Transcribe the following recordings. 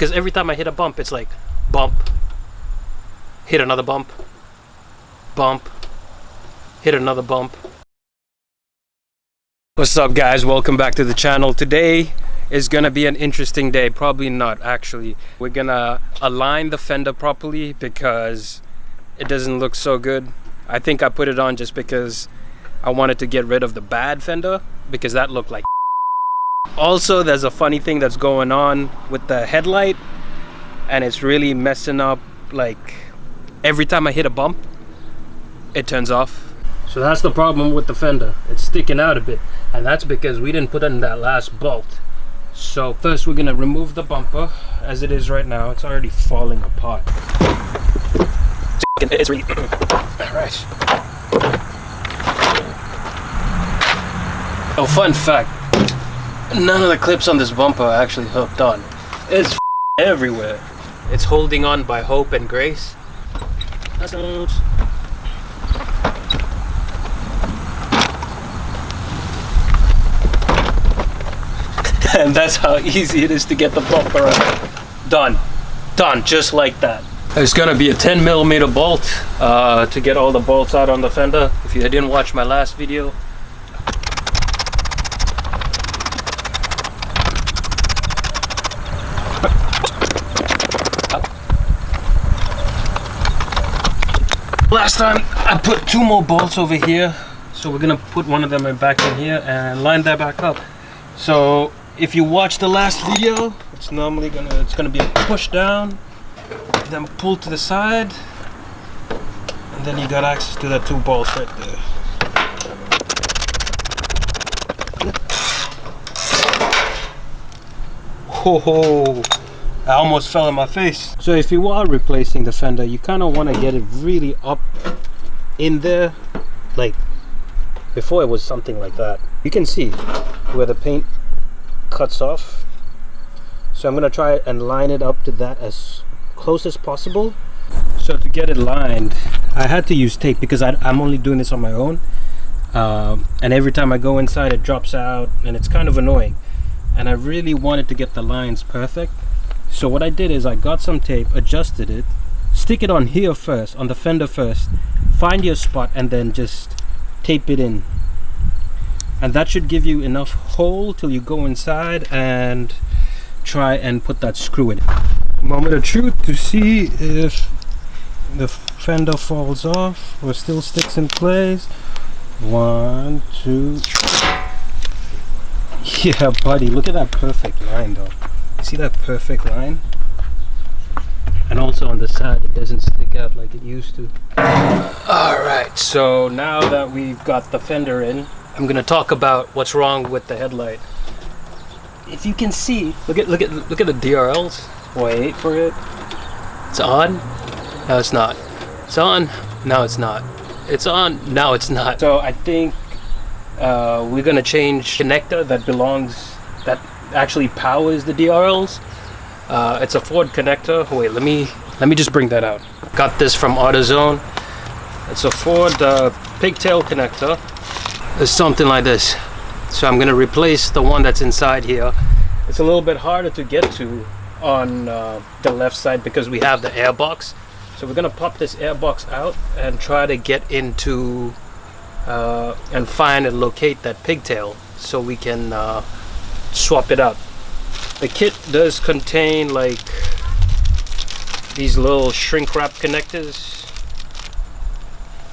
because every time I hit a bump, it's like bump, hit another bump, bump, hit another bump. What's up, guys? Welcome back to the channel. Today is gonna be an interesting day. Probably not, actually. We're gonna align the fender properly because it doesn't look so good. I think I put it on just because I wanted to get rid of the bad fender because that looked like. Also, there's a funny thing that's going on with the headlight, and it's really messing up. Like every time I hit a bump, it turns off. So that's the problem with the fender. It's sticking out a bit, and that's because we didn't put in that last bolt. So first we're gonna remove the bumper as it is right now. It's already falling apart. It's really all right. Oh, fun fact, none of the clips on this bumper are actually hooked on. It's everywhere. It's holding on by hope and grace. And that's how easy it is to get the bumper out. Done, just like that. There's gonna be a 10mm bolt to get all the bolts out on the fender. If you didn't watch my last video, last time I put 2 more bolts over here, so we're gonna put one of them back in here and line that back up. So if you watch the last video, it's gonna be a push down, then pull to the side, and then you got access to the 2 bolts right there. Ho! I almost fell on my face. So if you are replacing the fender, you kind of want to get it really up in there. Like before, it was something like that. You can see where the paint cuts off. So I'm gonna try and line it up to that as close as possible. So to get it lined, I had to use tape because I'm only doing this on my own, and every time I go inside it drops out and it's kind of annoying, and I really wanted to get the lines perfect. So what I did is I got some tape, adjusted it, stick it on here first, on the fender first, find your spot, and then just tape it in. And that should give you enough hole till you go inside and try and put that screw in. Moment of truth to see if the fender falls off or still sticks in place. 1, 2. Yeah, buddy, look at that perfect line though. See that perfect line? And also on the side, it doesn't stick out like it used to. Alright, so now that we've got the fender in, I'm gonna talk about what's wrong with the headlight. If you can see, look at the DRLs. Wait for it. It's on. No, it's not. It's on. No, it's not. It's on. No, it's not. So I think we're gonna change connector that actually powers the DRLs. It's a Ford connector. Wait, let me just bring that out. Got this from AutoZone. It's a Ford pigtail connector. It's something like this. So I'm gonna replace the one that's inside here. It's a little bit harder to get to on the left side because we have the air box. So we're gonna pop this air box out and try to get into and find and locate that pigtail so we can swap it out. The kit does contain like these little shrink wrap connectors.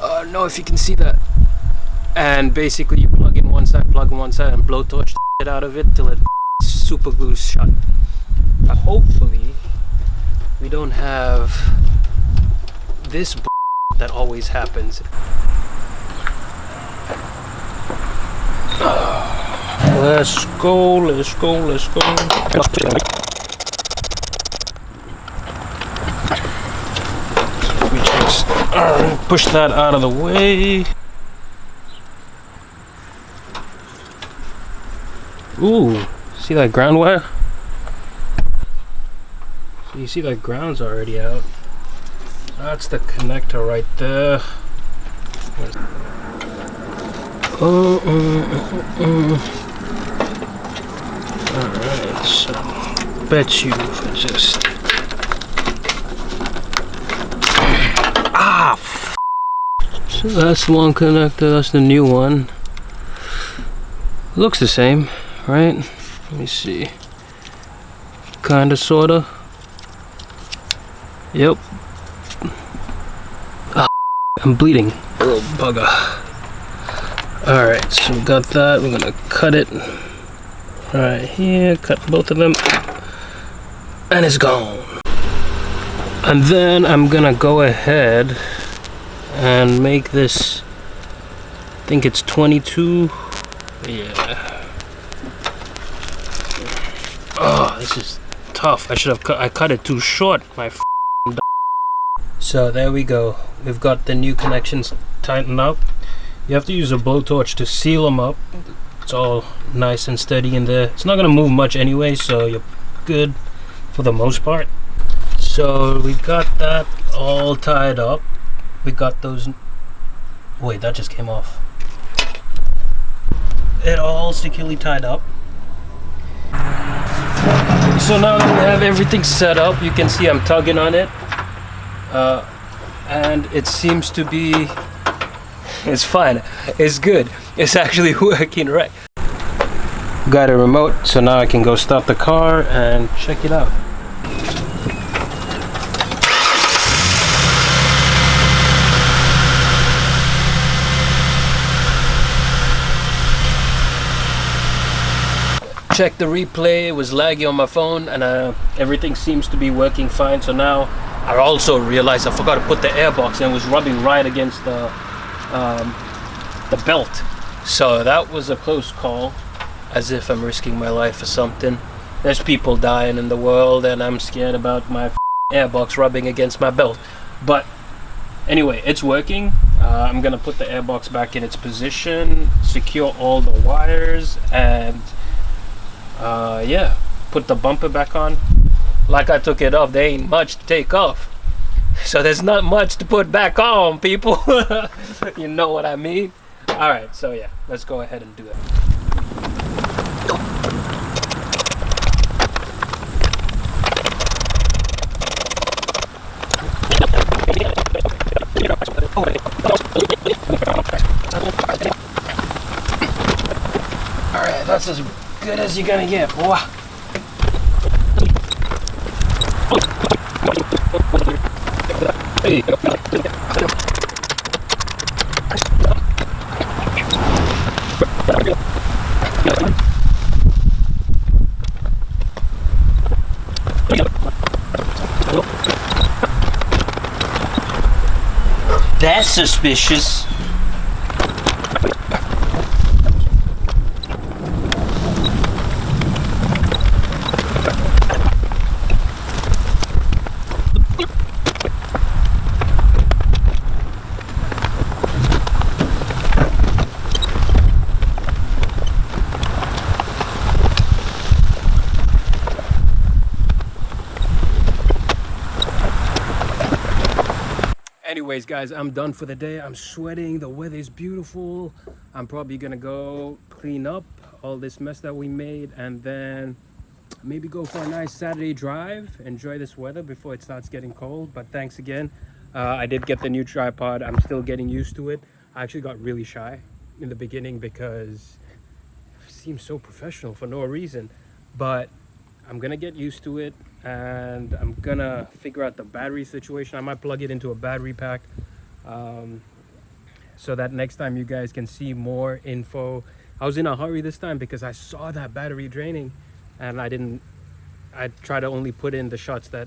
I don't know if you can see that. And basically you plug in one side, and blowtorch the shit out of it till it super glues shut. Hopefully we don't have this that always happens. Let's go. We just push that out of the way. Ooh, see that ground wire? So you see that ground's already out. That's the connector right there. Alright, so bet you just so that's one connector, that's the new one. Looks the same, right? Let me see. Kinda, sorta. Yep. Ah, I'm bleeding. Little bugger. Alright, so we got that. We're gonna cut it right here. Cut both of them. And it's gone. And then I'm gonna go ahead and make this, I think it's 22. Yeah. Oh, this is tough. I cut it too short. My So there we go. We've got the new connections tightened up. You have to use a blowtorch to seal them up. It's all nice and steady in there. It's not gonna move much anyway, so you're good for the most part. So we got that all tied up. We got those. Wait, that just came off. It all securely tied up. So now that we have everything set up, you can see I'm tugging on it. And it seems to be, it's fine, it's good, it's actually working right. Got a remote, so now I can go stop the car and check it out. Check the replay, it was laggy on my phone, and everything seems to be working fine. So now I also realized I forgot to put the airbox in. It was rubbing right against the belt. So that was a close call, as if I'm risking my life or something. There's people dying in the world and I'm scared about my airbox rubbing against my belt. But anyway, it's working. I'm gonna put the airbox back in its position, secure all the wires, and yeah, put the bumper back on. Like I took it off, there ain't much to take off, so there's not much to put back on, people. You know what I mean? All right, so yeah, let's go ahead and do it. All right, that's as good as you're gonna get, boy. That's suspicious. Anyways, guys, I'm done for the day. I'm sweating. The weather is beautiful. I'm probably gonna go clean up all this mess that we made and then maybe go for a nice Saturday drive. Enjoy this weather before it starts getting cold. But thanks again. I did get the new tripod. I'm still getting used to it. I actually got really shy in the beginning because it seems so professional for no reason. But I'm gonna get used to it, and I'm gonna figure out the battery situation. I might plug it into a battery pack so that next time you guys can see more info. I was in a hurry this time because I saw that battery draining, and I try to only put in the shots that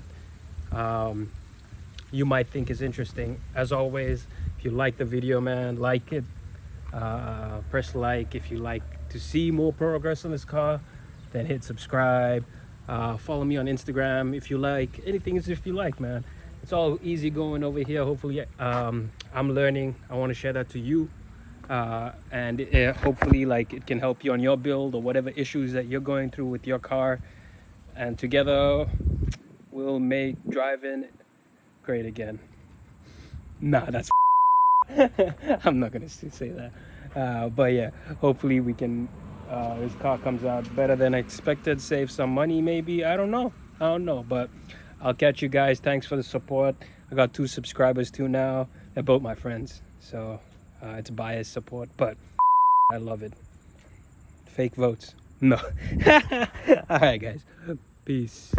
you might think is interesting. As always, if you like the video, man, like it, press like. If you like to see more progress on this car, then hit subscribe. Follow me on Instagram if you like. Anything is if you like, man. It's all easy going over here. Hopefully I'm learning. I want to share that to you, and hopefully like it can help you on your build or whatever issues that you're going through with your car, and together we'll make driving great again. Nah, that's I'm not gonna say that, but yeah, hopefully we can This car comes out better than expected. Save some money maybe. I don't know, but I'll catch you guys. Thanks for the support. I got 2 subscribers too now. They're both my friends, so it's biased support, but I love it. Fake votes. No. All right, guys. Peace.